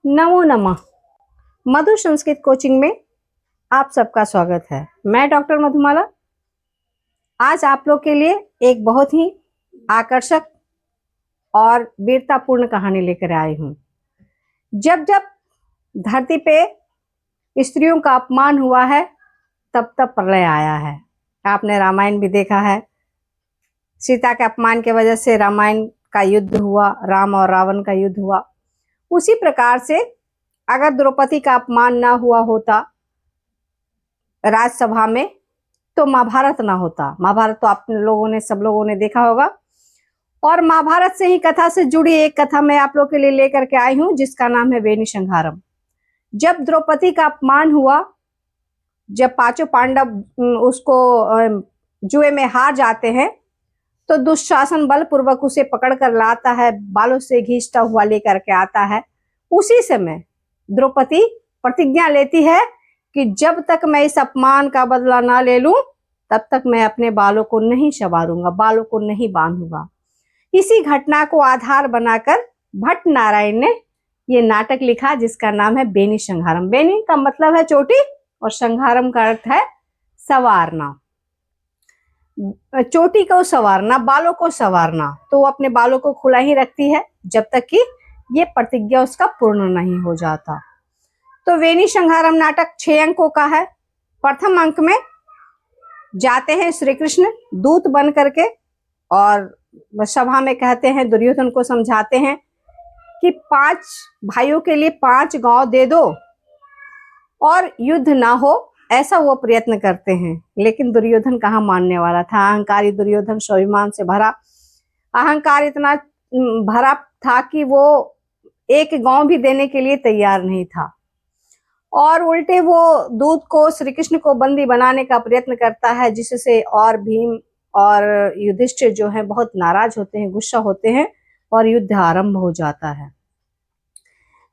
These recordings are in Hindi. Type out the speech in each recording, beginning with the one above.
नमो नमः। मधु संस्कृत कोचिंग में आप सबका स्वागत है। मैं डॉक्टर मधुमाला आज आप लोग के लिए एक बहुत ही आकर्षक और वीरतापूर्ण कहानी लेकर आई हूँ। जब जब धरती पे स्त्रियों का अपमान हुआ है तब तब प्रलय आया है। आपने रामायण भी देखा है। सीता के अपमान की वजह से रामायण का युद्ध हुआ, राम और रावण का युद्ध हुआ। उसी प्रकार से अगर द्रौपदी का अपमान ना हुआ होता राजसभा में तो महाभारत ना होता। महाभारत तो आप लोगों ने सब लोगों ने देखा होगा। और महाभारत से ही कथा से जुड़ी एक कथा मैं आप लोग के लिए लेकर के आई हूं जिसका नाम है वेणी संहारम। जब द्रौपदी का अपमान हुआ, जब पांचों पांडव उसको जुए में हार जाते हैं तो दुशासन बलपूर्वक उसे पकड़ कर लाता है, बालों से घींचता हुआ लेकर के आता है। उसी समय द्रौपदी प्रतिज्ञा लेती है कि जब तक मैं इस अपमान का बदला ना ले लूं तब तक मैं अपने बालों को नहीं संवारूंगा, बालों को नहीं बांधूंगा। इसी घटना को आधार बनाकर भट्ट नारायण ने ये नाटक लिखा जिसका नाम है वेणी संहारम। वेणी का मतलब है चोटी और संहारम का अर्थ है संवारना। चोटी को संवारना, बालों को संवारना। तो वो अपने बालों को खुला ही रखती है जब तक कि ये प्रतिज्ञा उसका पूर्ण नहीं हो जाता। तो वेणी संहारम नाटक 6 अंकों का है। प्रथम अंक में जाते हैं श्री कृष्ण दूत बन करके और सभा में कहते हैं, दुर्योधन को समझाते हैं कि 5 भाइयों के लिए 5 गांव दे दो और युद्ध ना हो, ऐसा वो प्रयत्न करते हैं। लेकिन दुर्योधन कहाँ मानने वाला था। अहंकारी दुर्योधन, स्वाभिमान से भरा, अहंकार इतना भरा था कि वो एक गांव भी देने के लिए तैयार नहीं था। और उल्टे वो दूत को, श्री कृष्ण को बंदी बनाने का प्रयत्न करता है, जिससे और भीम और युधिष्ठिर जो है बहुत नाराज होते हैं, गुस्सा होते हैं और युद्ध आरंभ हो जाता है।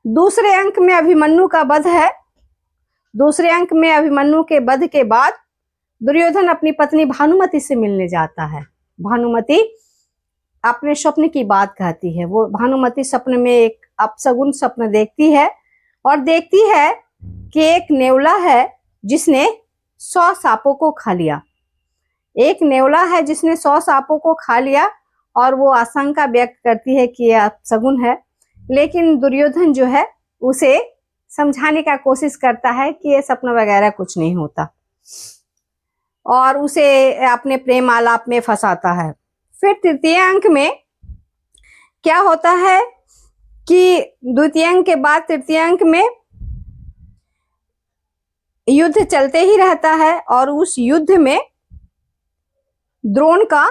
दूसरे अंक में अभिमन्यु का वध है। दूसरे अंक में अभिमन्यु के वध के बाद दुर्योधन अपनी पत्नी भानुमति से मिलने जाता है। भानुमति अपने स्वप्न की बात कहती है। वो भानुमति सपने में एक अपशगुन सपन देखती है और देखती है कि एक नेवला है जिसने 100 सांपों को खा लिया। एक नेवला है जिसने 100 सांपों को खा लिया और वो आशंका व्यक्त करती है कि यह अपशगुन है। लेकिन दुर्योधन जो है उसे समझाने का कोशिश करता है कि ये सपना वगैरह कुछ नहीं होता और उसे अपने प्रेम आलाप में फंसाता है। फिर तृतीय अंक में क्या होता है कि द्वितीय अंक के बाद तृतीय अंक में युद्ध चलते ही रहता है और उस युद्ध में द्रोण का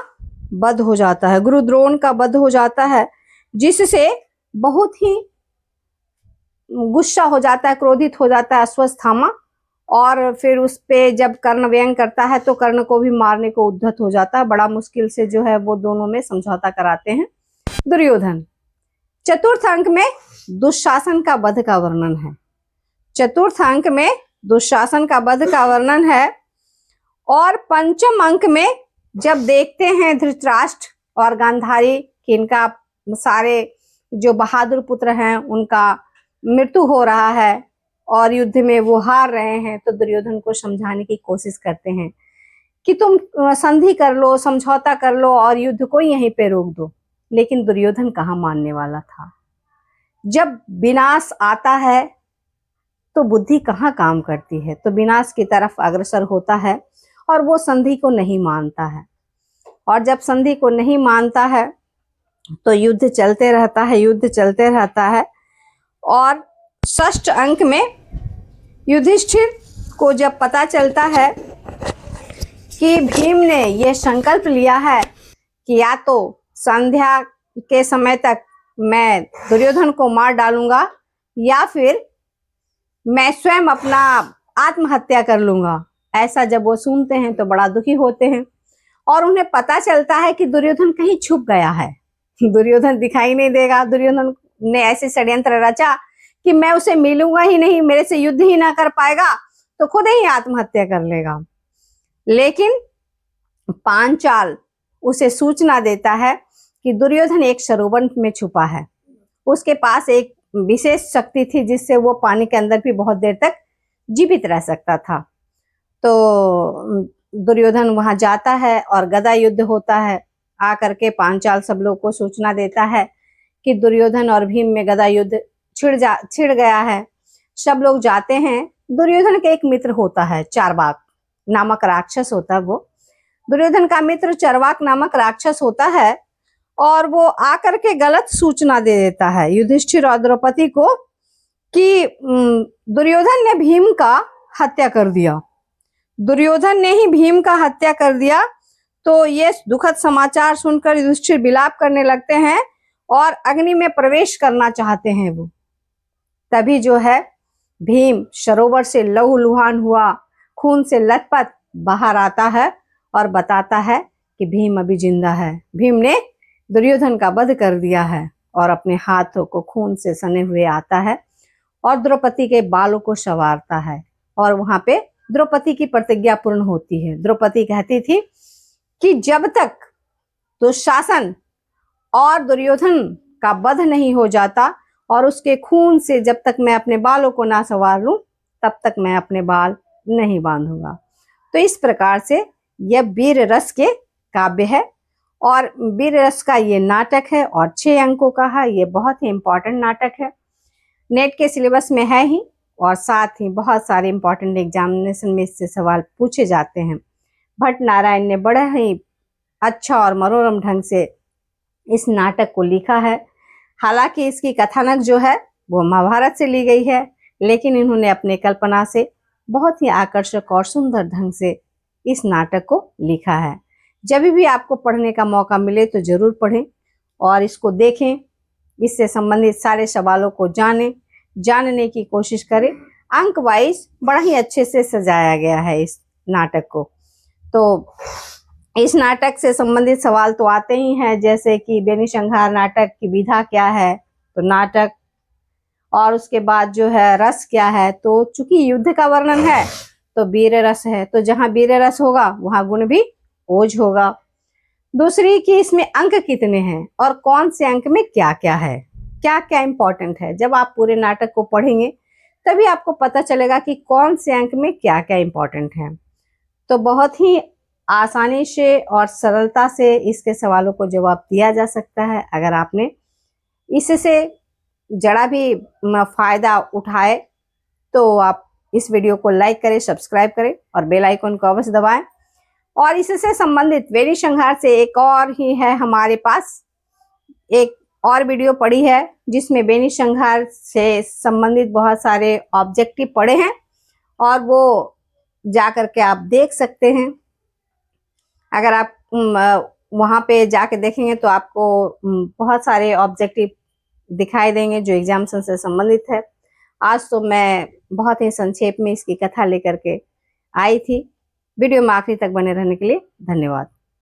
वध हो जाता है, गुरु द्रोण का वध हो जाता है, जिससे बहुत ही गुस्सा हो जाता है, क्रोधित हो जाता है अश्वत्थामा। और फिर उस पे जब कर्ण व्यंग करता है तो कर्ण को भी मारने को उद्यत हो जाता है। बड़ा मुश्किल से जो है वो दोनों में समझौता कराते हैं दुर्योधन। चतुर्थ अंक में दुशासन का वध का वर्णन है। चतुर्थ अंक में दुशासन का वध का वर्णन है। और पंचम अंक में जब देखते हैं धृतराष्ट्र और गांधारी कि इनका सारे जो बहादुर पुत्र हैं उनका मृत्यु हो रहा है और युद्ध में वो हार रहे हैं, तो दुर्योधन को समझाने की कोशिश करते हैं कि तुम संधि कर लो, समझौता कर लो और युद्ध को यहीं पे रोक दो। लेकिन दुर्योधन कहाँ मानने वाला था। जब विनाश आता है तो बुद्धि कहाँ काम करती है, तो विनाश की तरफ अग्रसर होता है और वो संधि को नहीं मानता है। और जब संधि को नहीं मानता है तो युद्ध चलते रहता है, युद्ध चलते रहता है। और षष्ठ अंक में युधिष्ठिर को जब पता चलता है कि भीम ने यह संकल्प लिया है कि या तो संध्या के समय तक मैं दुर्योधन को मार डालूंगा या फिर मैं स्वयं अपना आत्महत्या कर लूंगा, ऐसा जब वो सुनते हैं तो बड़ा दुखी होते हैं। और उन्हें पता चलता है कि दुर्योधन कहीं छुप गया है, दुर्योधन दिखाई नहीं देगा। दुर्योधन ने ऐसे षड्यंत्र रचा कि मैं उसे मिलूंगा ही नहीं, मेरे से युद्ध ही ना कर पाएगा तो खुद ही आत्महत्या कर लेगा। लेकिन पांचाल उसे सूचना देता है कि दुर्योधन एक सरोवर में छुपा है, उसके पास एक विशेष शक्ति थी जिससे वो पानी के अंदर भी बहुत देर तक जीवित रह सकता था। तो दुर्योधन वहां जाता है और गदा युद्ध होता है। आकर के पांचाल सब लोग को सूचना देता है कि दुर्योधन और भीम में गदा युद्ध छिड़ गया है। सब लोग जाते हैं। दुर्योधन के एक मित्र होता है, चारवाक नामक राक्षस होता है। वो दुर्योधन का मित्र चारवाक नामक राक्षस होता है और वो आकर के गलत सूचना दे देता है युधिष्ठिर और द्रौपदी को कि दुर्योधन ने भीम का हत्या कर दिया। दुर्योधन ने ही भीम का हत्या कर दिया। तो ये दुखद समाचार सुनकर युधिष्ठिर विलाप करने लगते हैं और अग्नि में प्रवेश करना चाहते हैं वो। तभी जो है भीम सरोवर से लहूलुहान हुआ, खून से लथपथ बाहर आता है और बताता है कि भीम अभी जिंदा है। भीम ने दुर्योधन का वध कर दिया है और अपने हाथों को खून से सने हुए आता है और द्रौपदी के बालों को संवारता है। और वहां पे द्रौपदी की प्रतिज्ञा पूर्ण होती है। द्रौपदी कहती थी कि जब तक दुशासन और दुर्योधन का वध नहीं हो जाता और उसके खून से जब तक मैं अपने बालों को ना संवार लूं, तब तक मैं अपने बाल नहीं बांधूंगा। तो इस प्रकार से यह वीर रस के काव्य है और वीर रस का ये नाटक है और 6 अंकों का है। ये बहुत ही इंपॉर्टेंट नाटक है, नेट के सिलेबस में है ही और साथ ही बहुत सारे इंपॉर्टेंट एग्जामिनेशन में इससे सवाल पूछे जाते हैं। भट्ट नारायण ने बड़ा ही अच्छा और मनोरम ढंग से इस नाटक को लिखा है। हालांकि इसकी कथानक जो है वो महाभारत से ली गई है, लेकिन इन्होंने अपने कल्पना से बहुत ही आकर्षक और सुंदर ढंग से इस नाटक को लिखा है। जब भी आपको पढ़ने का मौका मिले तो जरूर पढ़ें और इसको देखें, इससे संबंधित सारे सवालों को जानने की कोशिश करें। अंक वाइज बड़ा ही अच्छे से सजाया गया है इस नाटक को। तो इस नाटक से संबंधित सवाल तो आते ही हैं, जैसे कि बेनी संहार नाटक की विधा क्या है, तो नाटक, और उसके बाद जो है रस क्या है। तो चूंकि युद्ध का वर्णन है तो वीर रस है, तो जहां वीर रस होगा वहां गुण भी ओज होगा। दूसरी कि इसमें अंक कितने हैं और कौन से अंक में क्या क्या है, क्या क्या इंपॉर्टेंट है। जब आप पूरे नाटक को पढ़ेंगे तभी आपको पता चलेगा कि कौन से अंक में क्या क्या इंपॉर्टेंट है। तो बहुत ही आसानी से और सरलता से इसके सवालों को जवाब दिया जा सकता है अगर आपने इससे जरा भी फायदा उठाए। तो आप इस वीडियो को लाइक करें, सब्सक्राइब करें और बेल आइकन को अवश्य दबाएं। और इससे संबंधित बेनी संहार से एक और ही है हमारे पास, एक और वीडियो पड़ी है जिसमें बेनी संहार से संबंधित बहुत सारे ऑब्जेक्टिव पड़े हैं और वो जा करके आप देख सकते हैं। अगर आप वहाँ पे जाके देखेंगे तो आपको बहुत सारे ऑब्जेक्टिव दिखाई देंगे जो एग्जामिनेशन से संबंधित है। आज तो मैं बहुत ही संक्षेप में इसकी कथा लेकर के आई थी। वीडियो में आखिरी तक बने रहने के लिए धन्यवाद।